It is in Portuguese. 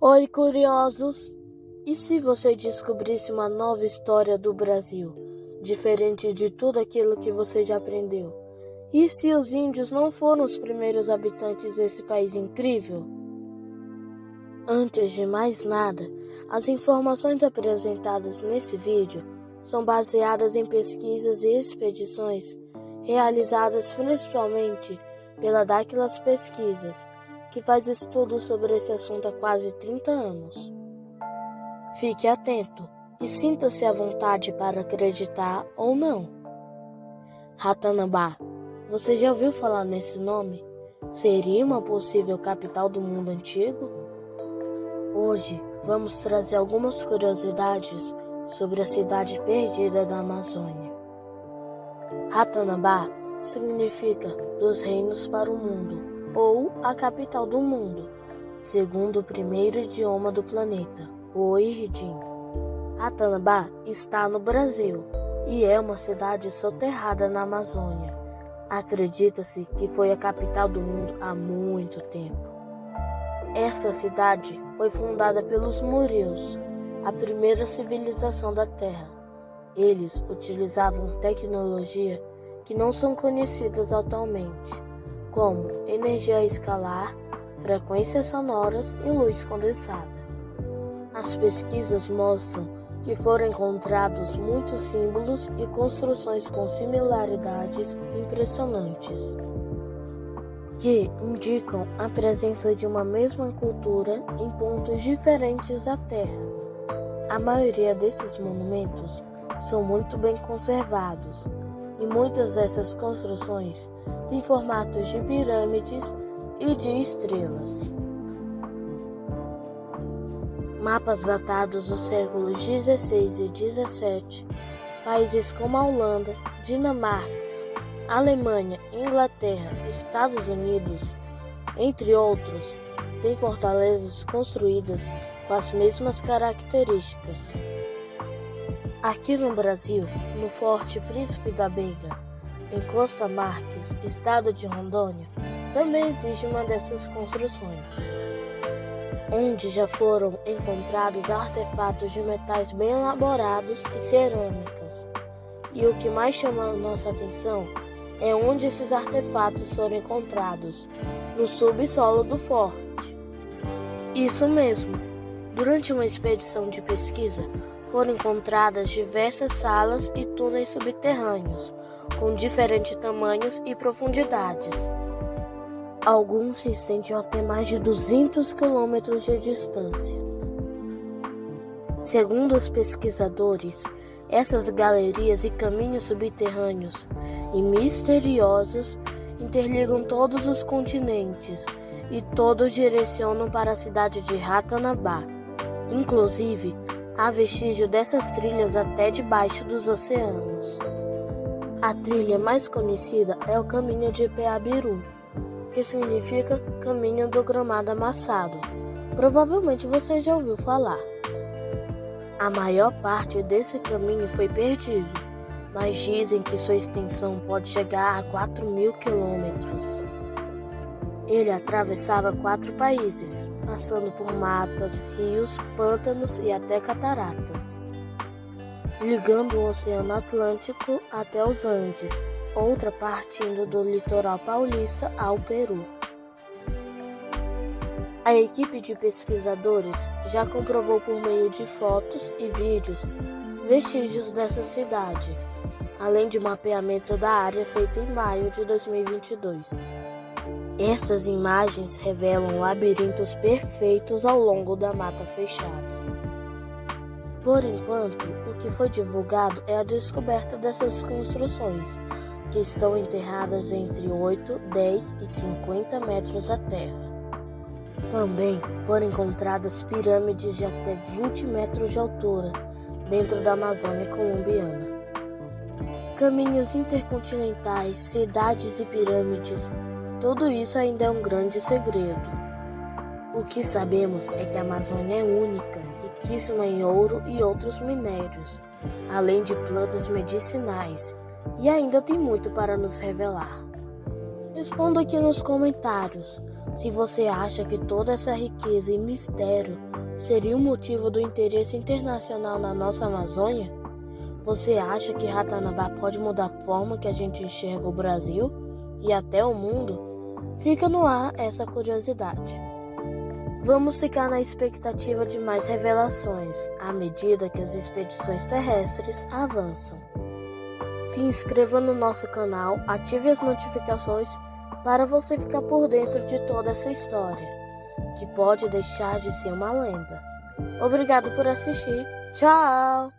Oi, curiosos! E se você descobrisse uma nova história do Brasil, diferente de tudo aquilo que você já aprendeu? E se os índios não foram os primeiros habitantes desse país incrível? Antes de mais nada, as informações apresentadas nesse vídeo são baseadas em pesquisas e expedições realizadas principalmente pela Daquelas Pesquisas, que faz estudos sobre esse assunto há quase 30 anos. Fique atento e sinta-se à vontade para acreditar ou não. Ratanabá, você já ouviu falar nesse nome? Seria uma possível capital do mundo antigo? Hoje vamos trazer algumas curiosidades sobre a cidade perdida da Amazônia. Ratanabá significa dos reinos para o mundo, ou a capital do mundo, segundo o primeiro idioma do planeta, o Iridin. Ratanabá está no Brasil e é uma cidade soterrada na Amazônia. Acredita-se que foi a capital do mundo há muito tempo. Essa cidade foi fundada pelos Murios, a primeira civilização da Terra. Eles utilizavam tecnologia que não são conhecidas atualmente, como energia escalar, frequências sonoras e luz condensada. As pesquisas mostram que foram encontrados muitos símbolos e construções com similaridades impressionantes, que indicam a presença de uma mesma cultura em pontos diferentes da Terra. A maioria desses monumentos são muito bem conservados, e muitas dessas construções têm formatos de pirâmides e de estrelas. Mapas datados dos séculos 16 e 17, países como a Holanda, Dinamarca, Alemanha, Inglaterra, Estados Unidos, entre outros, têm fortalezas construídas com as mesmas características. Aqui no Brasil, no Forte Príncipe da Beira, em Costa Marques, estado de Rondônia, também existe uma dessas construções, onde já foram encontrados artefatos de metais bem elaborados e cerâmicas. E o que mais chama a nossa atenção é onde esses artefatos foram encontrados, no subsolo do forte. Isso mesmo, durante uma expedição de pesquisa, foram encontradas diversas salas e túneis subterrâneos, com diferentes tamanhos e profundidades. Alguns se estendiam até mais de 200 quilômetros de distância. Segundo os pesquisadores, essas galerias e caminhos subterrâneos e misteriosos interligam todos os continentes e todos direcionam para a cidade de Ratanabá. Inclusive, há vestígio dessas trilhas até debaixo dos oceanos. A trilha mais conhecida é o Caminho de Peabiru, que significa Caminho do Gramado Amassado. Provavelmente você já ouviu falar. A maior parte desse caminho foi perdido, mas dizem que sua extensão pode chegar a 4.000 quilômetros. Ele atravessava 4 países, passando por matas, rios, pântanos e até cataratas, ligando o Oceano Atlântico até os Andes, outra parte indo do litoral paulista ao Peru. A equipe de pesquisadores já comprovou por meio de fotos e vídeos vestígios dessa cidade, além de mapeamento da área feito em maio de 2022. Essas imagens revelam labirintos perfeitos ao longo da mata fechada. Por enquanto, o que foi divulgado é a descoberta dessas construções, que estão enterradas entre 8, 10 e 50 metros da terra. Também foram encontradas pirâmides de até 20 metros de altura dentro da Amazônia colombiana. Caminhos intercontinentais, cidades e pirâmides, tudo isso ainda é um grande segredo. O que sabemos é que a Amazônia é única, riquíssima em ouro e outros minérios, além de plantas medicinais, e ainda tem muito para nos revelar. Responda aqui nos comentários. Se você acha que toda essa riqueza e mistério seria o motivo do interesse internacional na nossa Amazônia, você acha que Ratanabá pode mudar a forma que a gente enxerga o Brasil e até o mundo? Fica no ar essa curiosidade. Vamos ficar na expectativa de mais revelações à medida que as expedições terrestres avançam. Se inscreva no nosso canal, ative as notificações para você ficar por dentro de toda essa história, que pode deixar de ser uma lenda. Obrigado por assistir. Tchau!